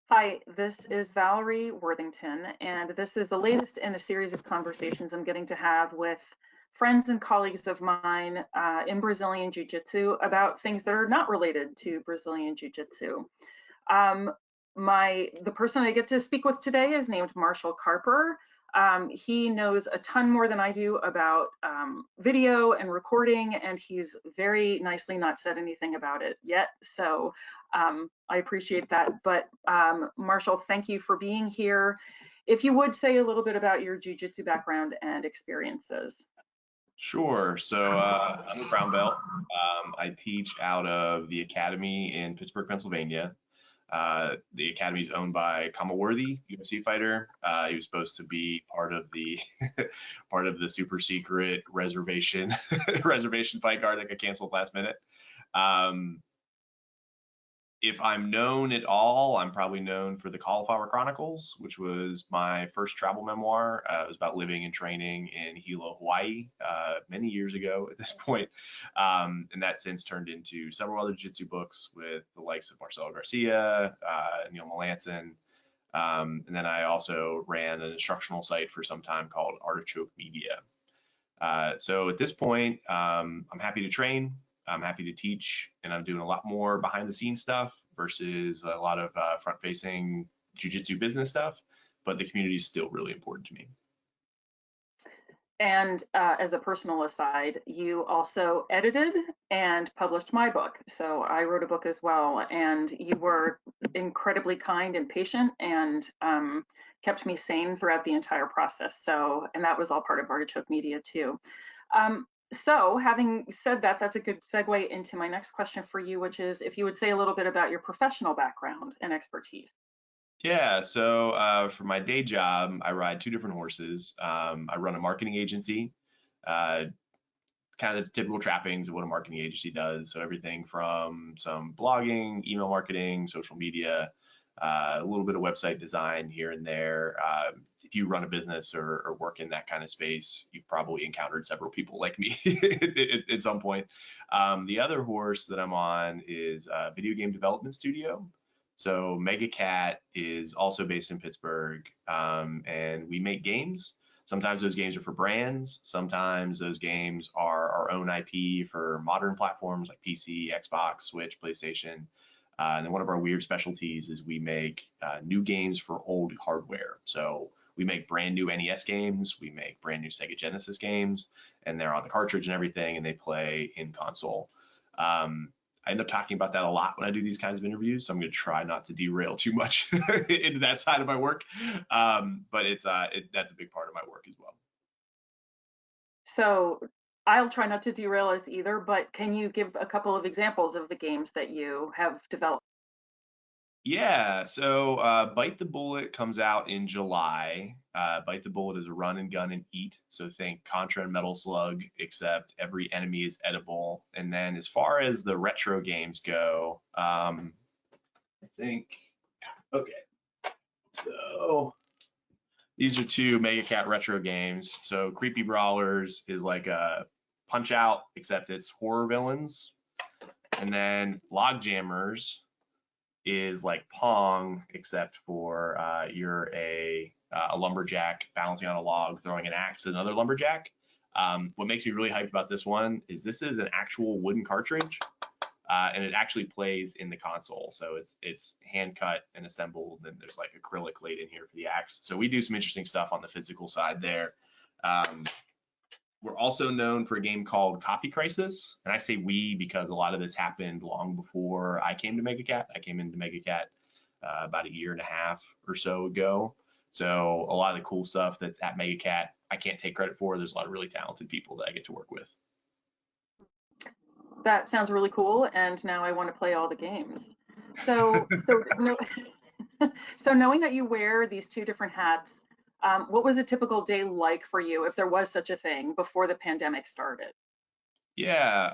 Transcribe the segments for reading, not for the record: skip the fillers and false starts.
Hi, this is Valerie Worthington, and this is the latest in a series of conversations I'm getting to have with friends and colleagues of mine in Brazilian Jiu Jitsu about things that are not related to Brazilian Jiu Jitsu. Um, the person I get to speak with today is named Marshal Carper. He knows a ton more than I do about video and recording, and he's very nicely not said anything about it yet. So I appreciate that. But Marshal, thank you for being here. If you would say a little bit about your jiu-jitsu background and experiences. Sure. So I'm a brown belt. I teach out of the academy in Pittsburgh, Pennsylvania. The academy is owned by Worthy, UFC fighter. He was supposed to be part of the part of the super secret reservation reservation fight card that got canceled last minute. Um, if I'm known at all, I'm probably known for the Cauliflower Chronicles, which was my first travel memoir. It was about living and training in Hilo, Hawaii, many years ago at this point. And that since turned into several other jiu-jitsu books with the likes of Marcelo Garcia, Neil Melanson. And then I also ran an instructional site for some time called Artichoke Media. So at this point, I'm happy to train. I'm happy to teach, and I'm doing a lot more behind the scenes stuff versus a lot of front facing jiu-jitsu business stuff, but the community is still really important to me. And as a personal aside, you also edited and published my book. So I wrote a book as well, and you were incredibly kind and patient and kept me sane throughout the entire process. So, and that was all part of Artichoke Media too. So having said that, that's a good segue into my next question for you, which is if you would say a little bit about your professional background and expertise. Yeah, so for my day job, I ride two different horses. I run a marketing agency, uh, kind of the typical trappings of what a marketing agency does. So everything from some blogging, email marketing, social media, a little bit of website design here and there. If you run a business or work in that kind of space, you've probably encountered several people like me at some point. The other horse that I'm on is a video game development studio. So Mega Cat is also based in Pittsburgh, and we make games. Sometimes those games are for brands. Sometimes those games are our own IP for modern platforms like PC, Xbox, Switch, PlayStation. And then one of our weird specialties is we make new games for old hardware. So we make brand new NES games, we make brand new Sega Genesis games, and they're on the cartridge and everything, and they play in console. I end up talking about that a lot when I do these kinds of interviews, so I'm going to try not to derail too much into that side of my work. But that's a big part of my work as well. So I'll try not to derail us either, but can you give a couple of examples of the games that you have developed? Yeah, so Bite the Bullet comes out in July. Bite the Bullet is a run and gun and eat. So think Contra and Metal Slug, except every enemy is edible. And then as far as the retro games go, I think, okay. So these are two Mega Cat retro games. So Creepy Brawlers is like a Punch Out, except it's horror villains. And then Log Jammers is like Pong, except for you're a lumberjack balancing on a log, throwing an axe at another lumberjack. What makes me really hyped about this one is this is an actual wooden cartridge, and it actually plays in the console. So it's hand cut and assembled, and there's like acrylic laid in here for the axe. So we do some interesting stuff on the physical side there. We're also known for a game called Coffee Crisis, and I say we because a lot of this happened long before I came to Mega Cat. I came into Mega Cat about a year and a half or so ago. So a lot of the cool stuff that's at Mega Cat, I can't take credit for. There's a lot of really talented people that I get to work with. That sounds really cool, and now I want to play all the games. So, so no, so knowing that you wear these two different hats, what was a typical day like for you, if there was such a thing, before the pandemic started? Yeah,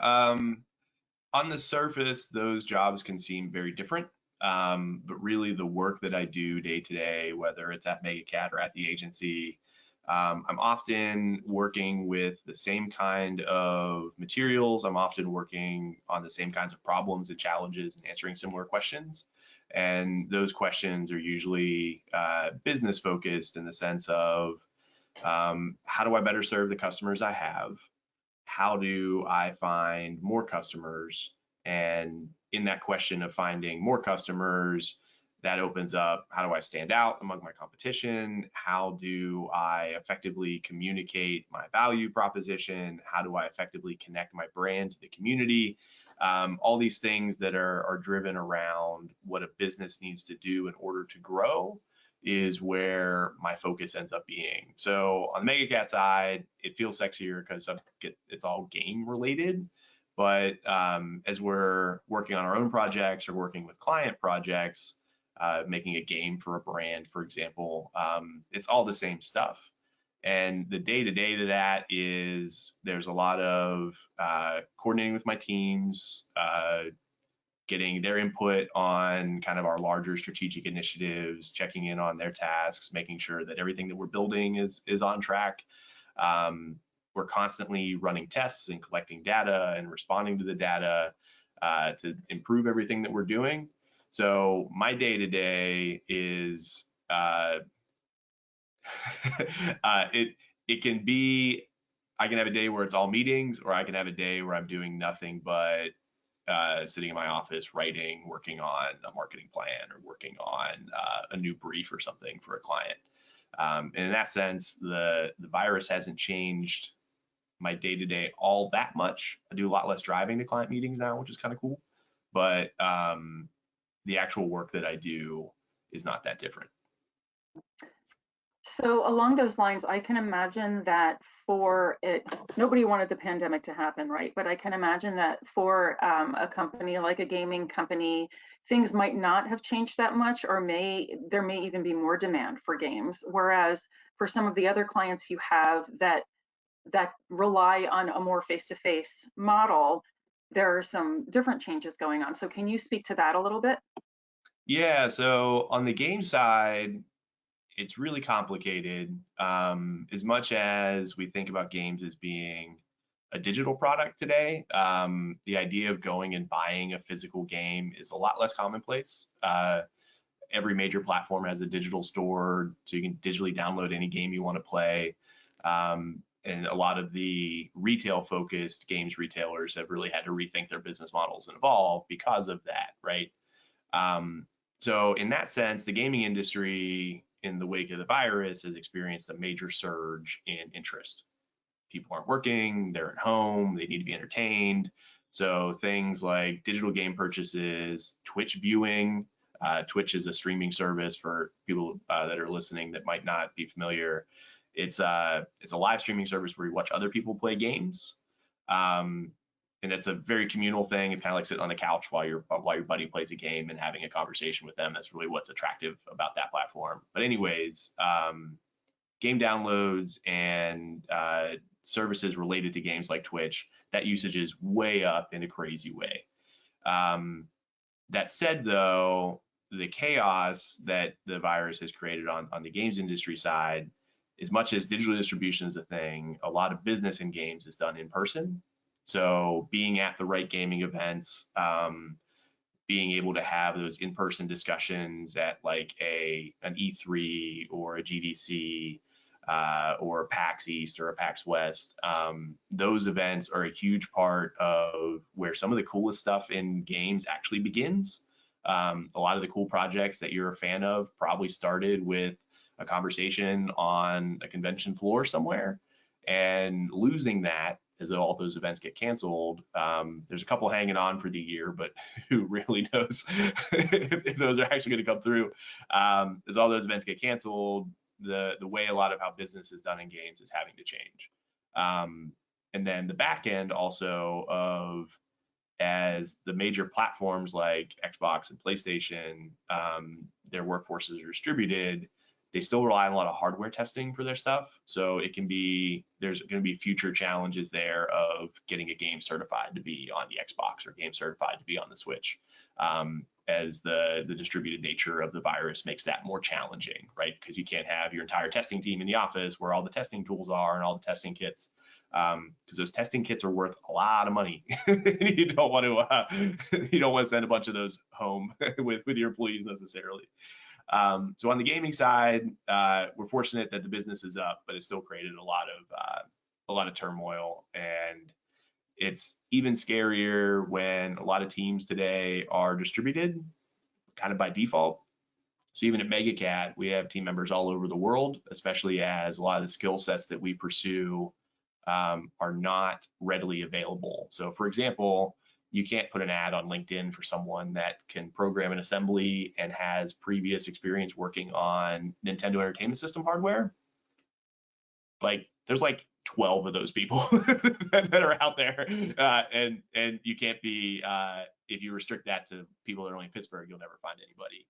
on the surface, those jobs can seem very different. But really, the work that I do day to day, whether it's at Mega Cat or at the agency, I'm often working with the same kind of materials. I'm often working on the same kinds of problems and challenges and answering similar questions. And those questions are usually business focused in the sense of how do I better serve the customers I have? How do I find more customers? And in that question of finding more customers, that opens up, how do I stand out among my competition? How do I effectively communicate my value proposition? How do I effectively connect my brand to the community? All these things that are driven around what a business needs to do in order to grow is where my focus ends up being. So on the MegaCat side, it feels sexier because it's all game related. But as we're working on our own projects or working with client projects, making a game for a brand, for example, it's all the same stuff. And the day-to-day to that is there's a lot of coordinating with my teams, getting their input on kind of our larger strategic initiatives, checking in on their tasks, making sure that everything that we're building is on track. We're constantly running tests and collecting data and responding to the data to improve everything that we're doing. So my day-to-day is it can be, I can have a day where it's all meetings, or I can have a day where I'm doing nothing but sitting in my office writing, working on a marketing plan, or working on a new brief or something for a client. And in that sense, the virus hasn't changed my day-to-day all that much. I do a lot less driving to client meetings now, which is kind of cool. But the actual work that I do is not that different. So along those lines, I can imagine that for it, nobody wanted the pandemic to happen, right? But I can imagine that for a company like a gaming company, things might not have changed that much, or there may even be more demand for games. Whereas for some of the other clients you have that rely on a more face-to-face model, there are some different changes going on. So can you speak to that a little bit? Yeah, so on the game side, it's really complicated. As much as we think about games as being a digital product today, the idea of going and buying a physical game is a lot less commonplace. Every major platform has a digital store, so you can digitally download any game you want to play. And a lot of the retail-focused games retailers have really had to rethink their business models and evolve because of that, right? So in that sense, the gaming industry in the wake of the virus has experienced a major surge in interest. People aren't working, they're at home, they need to be entertained. So things like digital game purchases, Twitch viewing. Twitch is a streaming service for people that are listening that might not be familiar. It's a live streaming service where you watch other people play games. And it's a very communal thing. It's kind of like sitting on the couch while your buddy plays a game and having a conversation with them. That's really what's attractive about that platform. But anyways, game downloads and services related to games like Twitch, that usage is way up in a crazy way. That said, though, the chaos that the virus has created on the games industry side, as much as digital distribution is a thing, a lot of business in games is done in person. So being at the right gaming events, being able to have those in-person discussions at like an E3 or a GDC or a PAX East or a PAX West, those events are a huge part of where some of the coolest stuff in games actually begins. A lot of the cool projects that you're a fan of probably started with a conversation on a convention floor somewhere, and losing that as all those events get canceled. There's a couple hanging on for the year, but who really knows if those are actually going to come through. As all those events get canceled, the way a lot of how business is done in games is having to change. And then the back end also of, as the major platforms like Xbox and PlayStation, their workforces are distributed, they still rely on a lot of hardware testing for their stuff. So there's going to be future challenges there of getting a game certified to be on the Xbox or game certified to be on the Switch, as the distributed nature of the virus makes that more challenging, right? Because you can't have your entire testing team in the office where all the testing tools are and all the testing kits. because those testing kits are worth a lot of money. You don't want to send a bunch of those home with your employees necessarily. So on the gaming side, we're fortunate that the business is up, but it still created a lot of turmoil, and it's even scarier when a lot of teams today are distributed kind of by default. So even at MegaCat, we have team members all over the world, especially as a lot of the skill sets that we pursue are not readily available. So for example, you can't put an ad on LinkedIn for someone that can program an assembly and has previous experience working on Nintendo Entertainment System hardware. Like there's like 12 of those people that are out there, and you can't be, if you restrict that to people that are only in Pittsburgh, you'll never find anybody.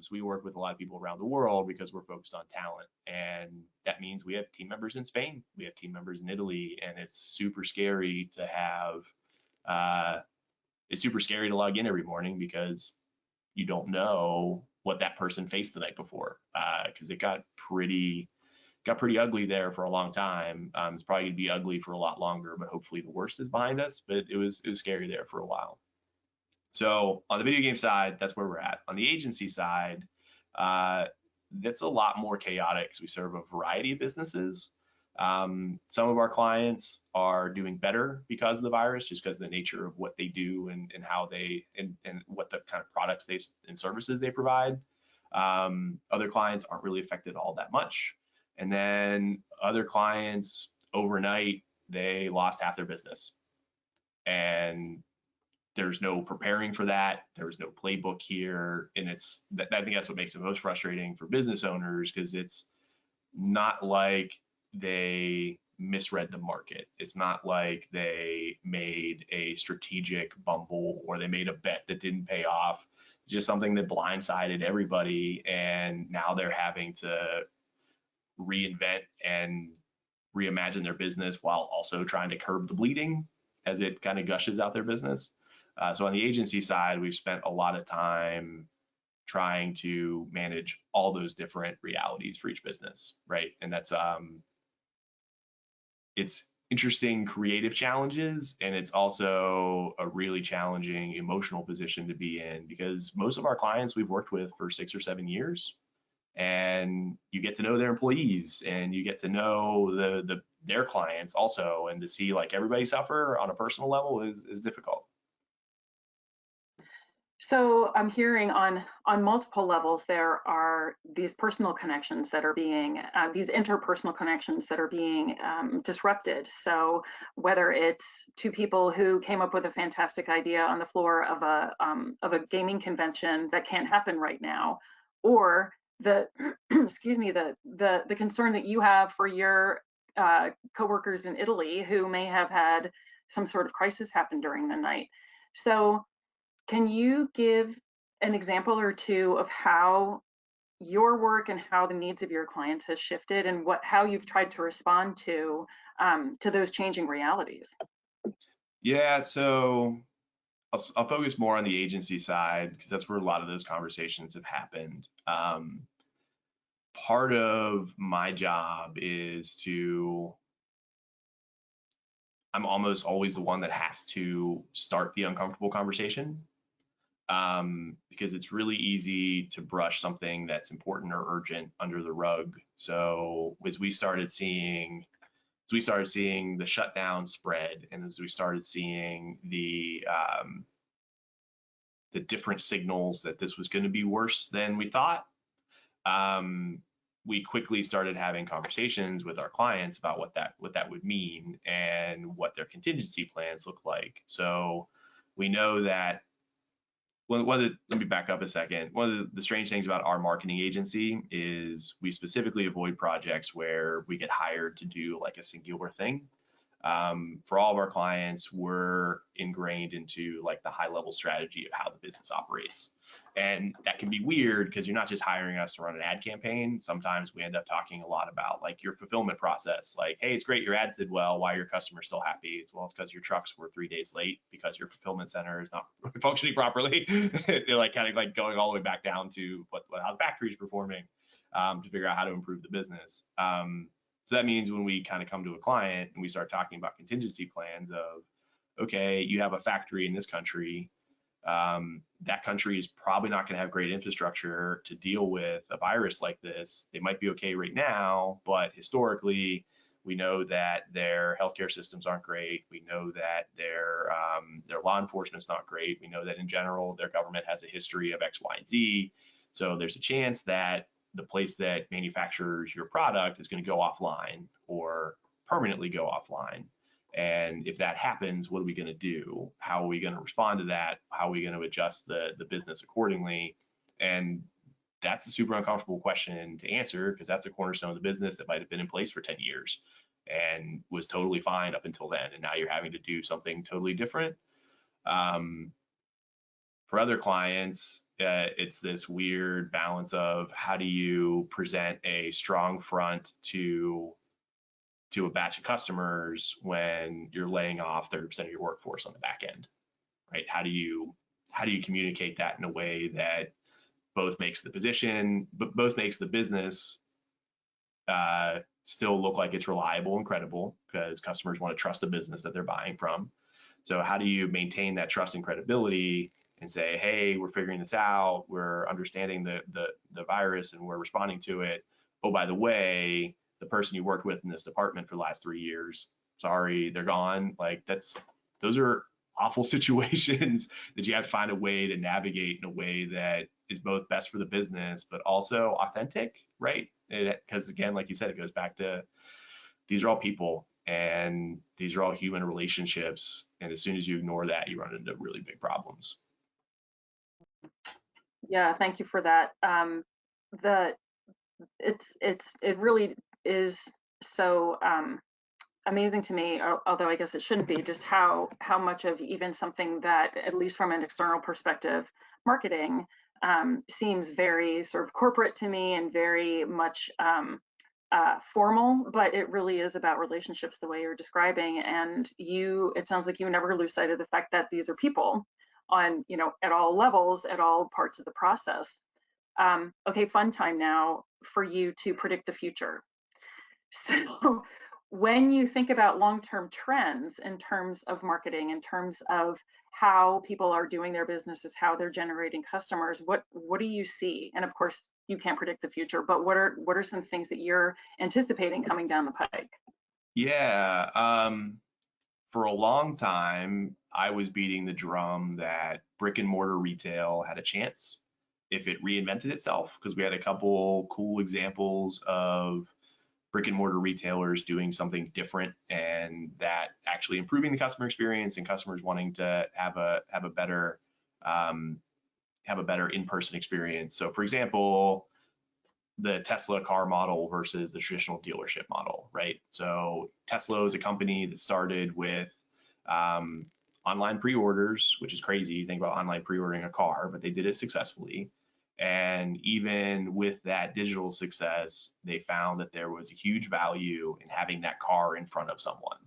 So we work with a lot of people around the world because we're focused on talent, and that means we have team members in Spain, we have team members in Italy, and it's super scary to have, it's super scary to log in every morning because you don't know what that person faced the night before, because it got pretty ugly there for a long time. It's probably gonna be ugly for a lot longer, but hopefully the worst is behind us. But it was scary there for a while. So on the video game side, that's where we're at. On the agency side, that's a lot more chaotic because we serve a variety of businesses. Some of our clients are doing better because of the virus, just because of the nature of what they do and how they and what the kind of products and services they provide. Other clients aren't really affected all that much. And then other clients overnight, they lost half their business. And there's no preparing for that. There's no playbook here. And I think that's what makes it most frustrating for business owners, because it's not like they misread the market. It's not like they made a strategic bumble or they made a bet that didn't pay off. It's just something that blindsided everybody. And now they're having to reinvent and reimagine their business while also trying to curb the bleeding as it kind of gushes out their business. So on the agency side, we've spent a lot of time trying to manage all those different realities for each business, right? And that's it's interesting creative challenges, and it's also a really challenging emotional position to be in, because most of our clients we've worked with for 6 or 7 years, and you get to know their employees and you get to know their clients also, and to see like everybody suffer on a personal level is difficult. So I'm hearing on multiple levels there are these personal connections that are being these interpersonal connections that are being disrupted. So whether it's two people who came up with a fantastic idea on the floor of a gaming convention that can't happen right now, or the excuse me, the concern that you have for your coworkers in Italy who may have had some sort of crisis happen during the night. So can you give an example or two of how your work and how the needs of your clients has shifted, and how you've tried to respond to those changing realities? Yeah, so I'll focus more on the agency side because that's where a lot of those conversations have happened. Part of my job is I'm almost always the one that has to start the uncomfortable conversation, because it's really easy to brush something that's important or urgent under the rug. So as we started seeing the shutdown spread, and as we started seeing the different signals that this was going to be worse than we thought, we quickly started having conversations with our clients about what that would mean and what their contingency plans look like. So we know that let me back up a second. One of the strange things about our marketing agency is we specifically avoid projects where we get hired to do like a singular thing. For all of our clients, we're ingrained into like the high level strategy of how the business operates. And that can be weird because you're not just hiring us to run an ad campaign. Sometimes we end up talking a lot about like your fulfillment process. Like, hey, it's great your ads did well. Why are your customers still happy? It's because your trucks were 3 days late because your fulfillment center is not functioning properly. They're like kind of like going all the way back down to how the factory is performing, to figure out how to improve the business. So that means when we kind of come to a client and we start talking about contingency plans of, okay, you have a factory in this country, that country is probably not going to have great infrastructure to deal with a virus like this. They might be okay right now, but historically, we know that their healthcare systems aren't great. We know that their law enforcement is not great. We know that in general, their government has a history of X, Y, and Z. So there's a chance that the place that manufactures your product is going to go offline or permanently go offline. And if that happens, what are we going to do? How are we going to respond to that? How are we going to adjust the business accordingly? And that's a super uncomfortable question to answer, because that's a cornerstone of the business that might have been in place for 10 years and was totally fine up until then. And now you're having to do something totally different. For other clients, it's this weird balance of how do you present a strong front to a batch of customers when you're laying off 30% of your workforce on the back end, right? How do you communicate that in a way that both makes the position, but both makes the business still look like it's reliable and credible, because customers want to trust the business that they're buying from. So how do you maintain that trust and credibility and say, hey, we're figuring this out, we're understanding the virus and we're responding to it. Oh, by the way, the person you worked with in this department for the last 3 years, sorry, they're gone. Like those are awful situations that you have to find a way to navigate in a way that is both best for the business, but also authentic, right? Because again, like you said, it goes back to these are all people and these are all human relationships. And as soon as you ignore that, you run into really big problems. Yeah, thank you for that. It really is so amazing to me, although I guess it shouldn't be, just how much of even something that, at least from an external perspective, marketing seems very sort of corporate to me and very much formal, but it really is about relationships the way you're describing. And it sounds like you never lose sight of the fact that these are people on, at all levels, at all parts of the process. Okay, fun time now for you to predict the future. So when you think about long-term trends in terms of marketing, in terms of how people are doing their businesses, how they're generating customers, what do you see? And of course, you can't predict the future, but what are some things that you're anticipating coming down the pike? Yeah, for a long time, I was beating the drum that brick and mortar retail had a chance if it reinvented itself, because we had a couple cool examples of brick and mortar retailers doing something different and that actually improving the customer experience and customers wanting to have a better in-person experience. So for example, the Tesla car model versus the traditional dealership model, right? So Tesla is a company that started with online pre-orders, which is crazy. Think about online pre-ordering a car, but they did it successfully. And even with that digital success, they found that there was a huge value in having that car in front of someone.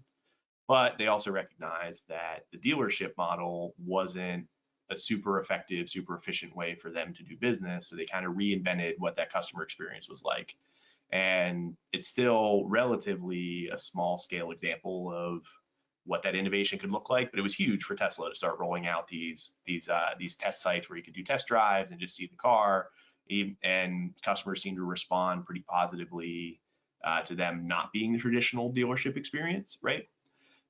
But they also recognized that the dealership model wasn't a super effective, super efficient way for them to do business. So they kind of reinvented what that customer experience was like. And it's still relatively a small scale example of what that innovation could look like, but it was huge for Tesla to start rolling out these test sites where you could do test drives and just see the car, and customers seem to respond pretty positively to them not being the traditional dealership experience, right?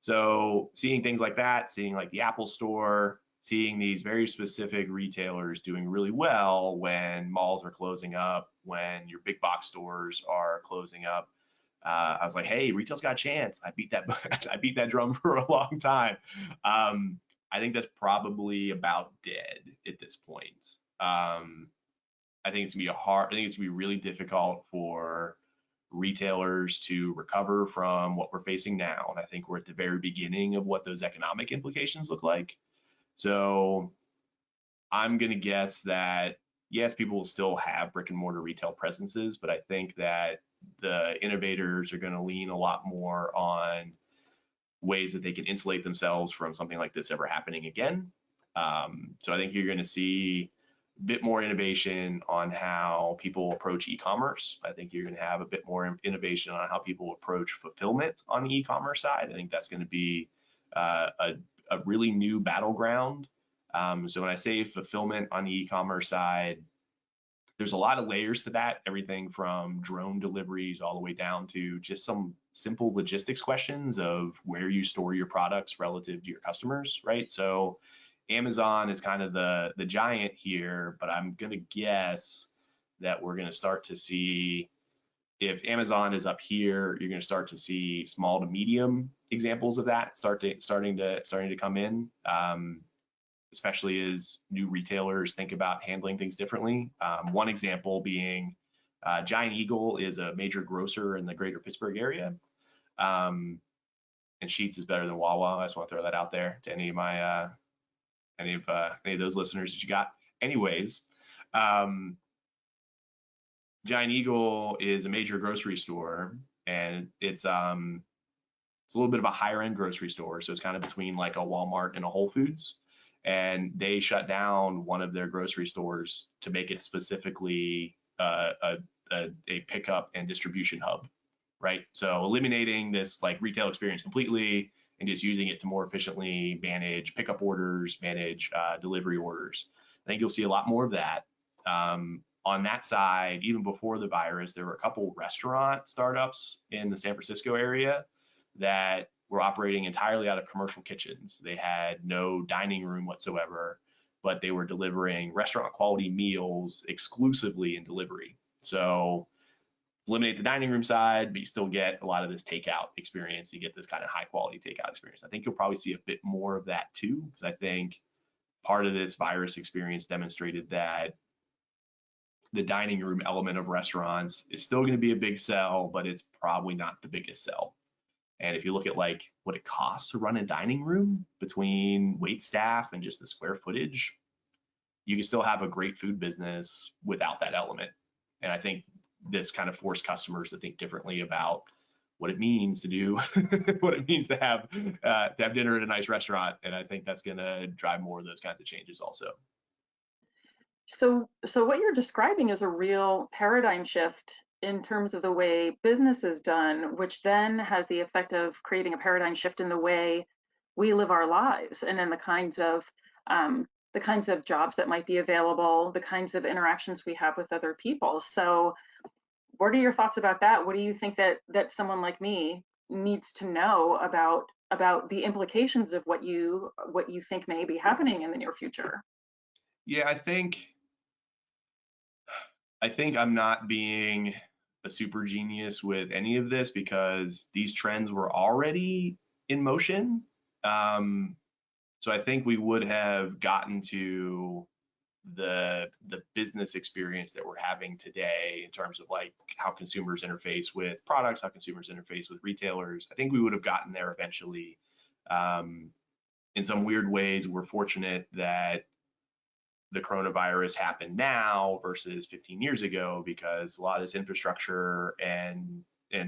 So seeing things like that, seeing like the Apple Store, seeing these very specific retailers doing really well when malls are closing up, when your big box stores are closing up. I was like, hey, retail's got a chance. I beat that drum for a long time. I think that's probably about dead at this point. I think it's gonna be really difficult for retailers to recover from what we're facing now. And I think we're at the very beginning of what those economic implications look like. So I'm gonna guess that yes, people will still have brick and mortar retail presences, but I think that the innovators are going to lean a lot more on ways that they can insulate themselves from something like this ever happening again. So I think you're going to see bit more innovation on how people approach e-commerce. I think you're going to have a bit more innovation on how people approach fulfillment on the e-commerce side. I think that's going to be a really new battleground. So when I say fulfillment on the e-commerce side, there's a lot of layers to that, everything from drone deliveries all the way down to just some simple logistics questions of where you store your products relative to your customers, right? So Amazon is kind of the giant here, but I'm going to guess that we're going to start to see, if Amazon is up here, you're going to start to see small to medium examples of that starting to come in. Especially as new retailers think about handling things differently. One example being Giant Eagle is a major grocer in the greater Pittsburgh area. And Sheetz is better than Wawa. I just want to throw that out there to any of my any of those listeners that you got. Anyways, Giant Eagle is a major grocery store, and it's a little bit of a higher end grocery store. So it's kind of between like a Walmart and a Whole Foods. And they shut down one of their grocery stores to make it specifically a pickup and distribution hub, right? So eliminating this like retail experience completely and just using it to more efficiently manage pickup orders, manage delivery orders. I think you'll see a lot more of that. On that side, even before the virus, there were a couple restaurant startups in the San Francisco area that were operating entirely out of commercial kitchens. They had no dining room whatsoever, but they were delivering restaurant quality meals exclusively in delivery. So eliminate the dining room side, but you still get a lot of this takeout experience. You get this kind of high quality takeout experience. I think you'll probably see a bit more of that too, because I think part of this virus experience demonstrated that the dining room element of restaurants is still going to be a big sell, but it's probably not the biggest sell. And if you look at like what it costs to run a dining room between wait staff and just the square footage, you can still have a great food business without that element. And I think this kind of forced customers to think differently about what it means to do, what it means to have dinner at a nice restaurant. And I think that's going to drive more of those kinds of changes also. So what you're describing is a real paradigm shift in terms of the way business is done, which then has the effect of creating a paradigm shift in the way we live our lives, and in the kinds of jobs that might be available, the kinds of interactions we have with other people. So what are your thoughts about that? What do you think that someone like me needs to know about the implications of what you think may be happening in the near future? Yeah, I think I'm not being a super genius with any of this because these trends were already in motion. So I think we would have gotten to the business experience that we're having today in terms of like how consumers interface with products, how consumers interface with retailers. I think we would have gotten there eventually. In some weird ways, we're fortunate that the coronavirus happened now versus 15 years ago because a lot of this infrastructure and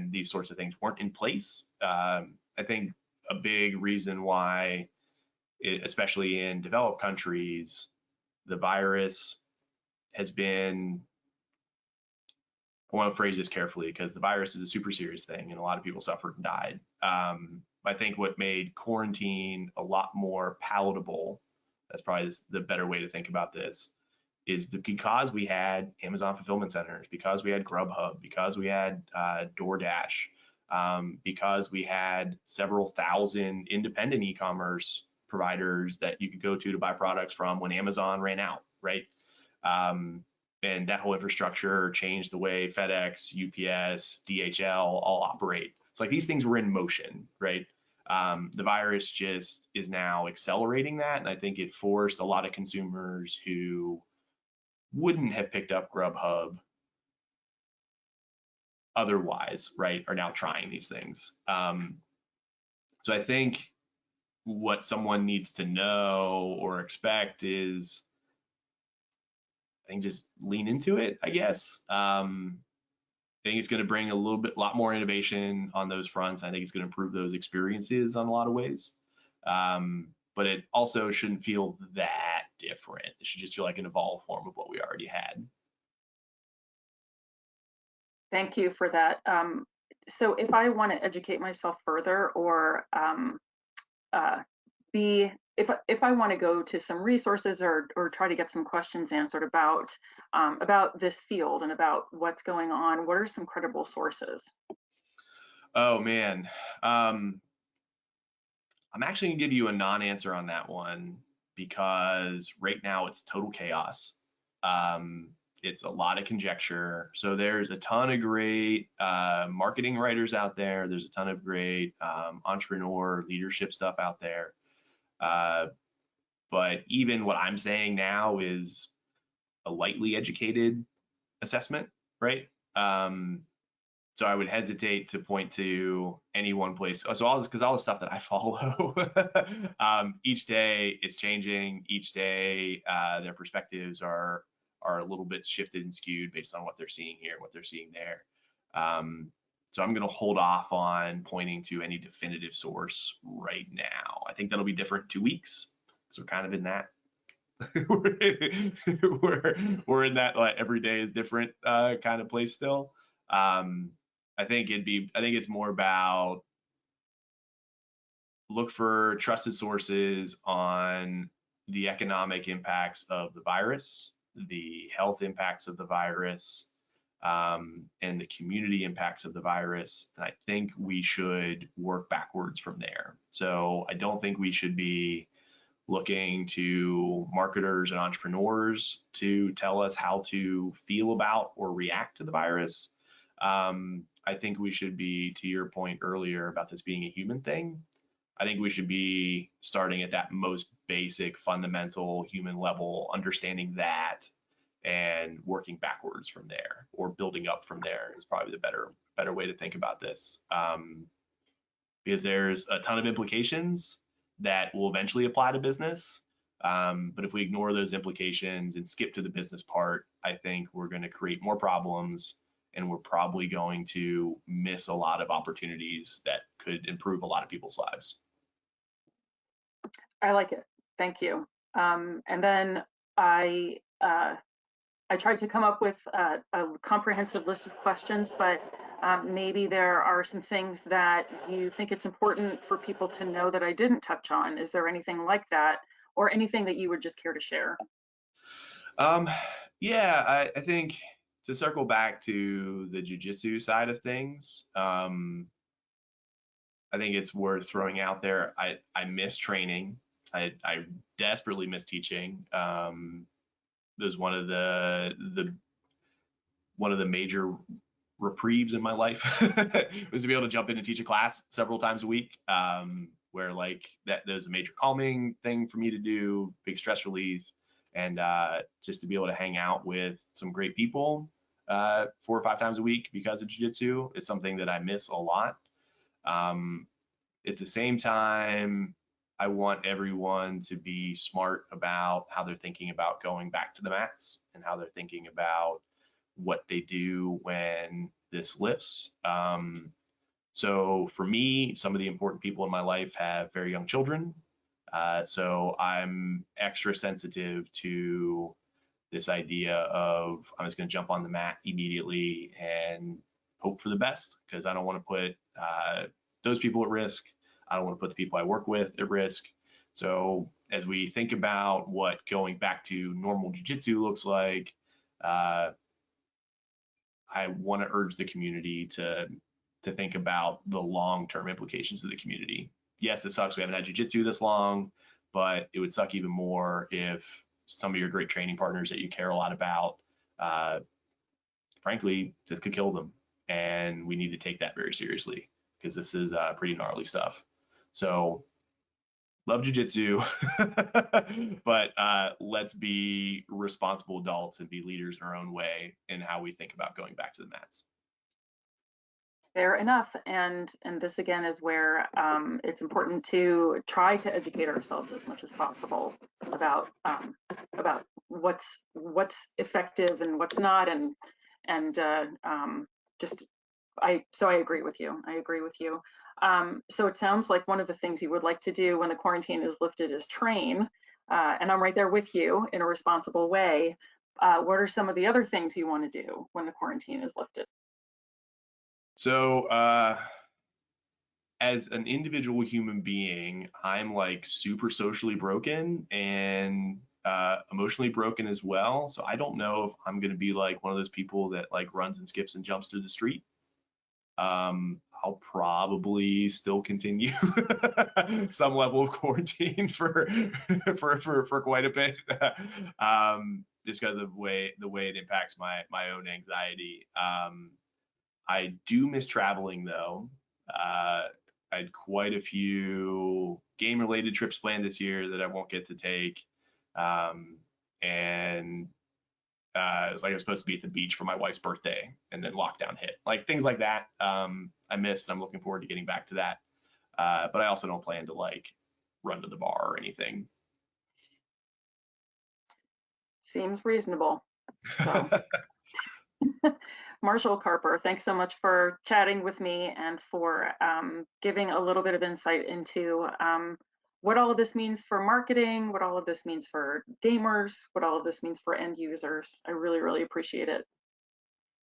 these sorts of things weren't in place. I think a big reason why, especially in developed countries, the virus has been, I want to phrase this carefully because the virus is a super serious thing and a lot of people suffered and died. I think what made quarantine a lot more palatable, that's probably the better way to think about this, is because we had Amazon fulfillment centers, because we had Grubhub, because we had DoorDash, because we had several thousand independent e-commerce providers that you could go to buy products from when Amazon ran out, right? And that whole infrastructure changed the way FedEx, UPS, DHL all operate. It's like these things were in motion, right? The virus just is now accelerating that. And I think it forced a lot of consumers who wouldn't have picked up Grubhub otherwise, right, are now trying these things. So I think what someone needs to know or expect is, I think, just lean into it, I guess. I think it's going to bring a lot more innovation on those fronts. I think it's going to improve those experiences on a lot of ways. But it also shouldn't feel that different. It should just feel like an evolved form of what we already had. Thank you for that. So if I want to educate myself further, or if I want to go to some resources, or try to get some questions answered about this field and about what's going on, what are some credible sources? Oh man, I'm actually gonna give you a non-answer on that one because right now it's total chaos. It's a lot of conjecture. So there's a ton of great marketing writers out there. There's a ton of great entrepreneur leadership stuff out there. But even what I'm saying now is a lightly educated assessment, right? So I would hesitate to point to any one place. So all this, because all the stuff that I follow, each day it's changing. Each day their perspectives are a little bit shifted and skewed based on what they're seeing here and what they're seeing there. So I'm going to hold off on pointing to any definitive source right now. I think that'll be different in 2 weeks. So we're kind of in that. we're in that like every day is different kind of place still. I think it's more about look for trusted sources on the economic impacts of the virus, the health impacts of the virus, and the community impacts of the virus. And I think we should work backwards from there. So I don't think we should be looking to marketers and entrepreneurs to tell us how to feel about or react to the virus. I think we should be, to your point earlier about this being a human thing, I think we should be starting at that most basic, fundamental human level, understanding that, and working backwards from there, or building up from there is probably the better way to think about this. Because there's a ton of implications that will eventually apply to business. But if we ignore those implications and skip to the business part, I think we're going to create more problems, and we're probably going to miss a lot of opportunities that could improve a lot of people's lives. I like it. Thank you. And then I tried to come up with a comprehensive list of questions, but maybe there are some things that you think it's important for people to know that I didn't touch on. Is there anything like that, or anything that you would just care to share? Yeah, I think to circle back to the Jiu Jitsu side of things, I think it's worth throwing out there. I miss training. I desperately miss teaching. It was one of the major reprieves in my life was to be able to jump in and teach a class several times a week, where like that there's a major calming thing for me to do, big stress relief, and just to be able to hang out with some great people 4 or 5 times a week because of jiu-jitsu is something that I miss a lot. At the same time, I want everyone to be smart about how they're thinking about going back to the mats and how they're thinking about what they do when this lifts. So for me, some of the important people in my life have very young children. So I'm extra sensitive to this idea of I'm just going to jump on the mat immediately and hope for the best, because I don't want to put those people at risk. I don't want to put the people I work with at risk. So as we think about what going back to normal jiu-jitsu looks like, I want to urge the community to think about the long-term implications of the community. Yes, it sucks we haven't had jiu-jitsu this long, but it would suck even more if some of your great training partners that you care a lot about, frankly, this could kill them. And we need to take that very seriously, because this is pretty gnarly stuff. So love jiu-jitsu, but let's be responsible adults and be leaders in our own way in how we think about going back to the mats. Fair enough. And this again is where it's important to try to educate ourselves as much as possible about what's effective and what's not, and so I agree with you. So it sounds like one of the things you would like to do when the quarantine is lifted is train. and I'm right there with you in a responsible way. What are some of the other things you want to do when the quarantine is lifted? So, as an individual human being, I'm like super socially broken and emotionally broken as well. So I don't know if I'm gonna be like one of those people that like runs and skips and jumps through the street. I'll probably still continue some level of quarantine for quite a bit, just because of the way it impacts my own anxiety. I do miss traveling though. I had quite a few game related trips planned this year that I won't get to take. And it was like I was supposed to be at the beach for my wife's birthday, and then lockdown hit. Like things like that, I missed. I'm looking forward to getting back to that. But I also don't plan to like run to the bar or anything. Seems reasonable. So, Marshal Carper, thanks so much for chatting with me and for giving a little bit of insight into what all of this means for marketing, what all of this means for gamers, what all of this means for end users. I really, really appreciate it.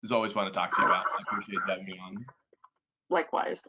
It's always fun to talk to you about. I appreciate having me on. Likewise.